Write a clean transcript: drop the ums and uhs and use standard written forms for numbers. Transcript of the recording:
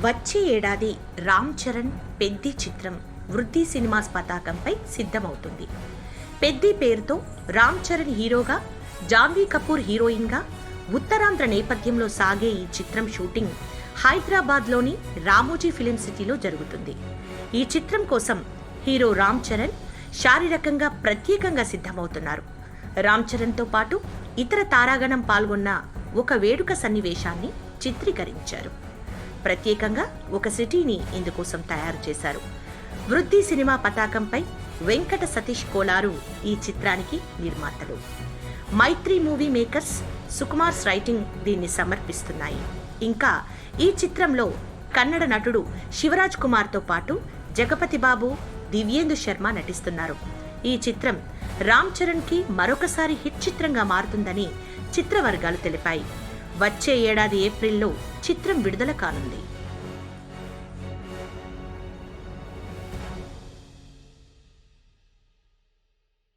వచ్చే ఏడాది రామ్ చరణ్ పెద్ది చిత్రం వృద్ధి సినిమాస్ పతాకంపై సిద్ధమవుతుంది. పెద్ది పేరుతో రామ్ చరణ్ హీరోగా, జాన్వీ కపూర్ హీరోయిన్గా ఉత్తరాంధ్ర నేపథ్యంలో సాగే ఈ చిత్రం షూటింగ్ హైదరాబాద్లోని రామోజీ ఫిలిం సిటీలో జరుగుతుంది. ఈ చిత్రం కోసం హీరో రామ్ చరణ్ శారీరకంగా ప్రత్యేకంగా సిద్ధమవుతున్నారు. రామ్ చరణ్తో పాటు ఇతర తారాగణం పాల్గొన్న ఒక వేడుక సన్నివేశాన్ని చిత్రీకరించారు. ప్రత్యేకంగా ఒక సిటీని ఇందుకోసం తయారు చేశారు. వృద్ధి సినిమా పతాకంపై వెంకట సతీష్ కోలారు ఈ చిత్రానికి నిర్మాతలు. మైత్రి మూవీ మేకర్స్, సుకుమార్స్ రైటింగ్ దీన్ని సమర్పిస్తున్నాయి. ఇంకా ఈ చిత్రంలో కన్నడ నటుడు శివరాజ్ కుమార్తో పాటు జగపతి బాబు, దివ్యేందు శర్మ నటిస్తున్నారు. ఈ చిత్రం రామ్ చరణ్కి మరొకసారి హిట్ చిత్రంగా మారుతుందని చిత్రవర్గాలు తెలిపాయి. వచ్చే ఏడాది ఏప్రిల్లో చిత్రం విడుదల కానుంది.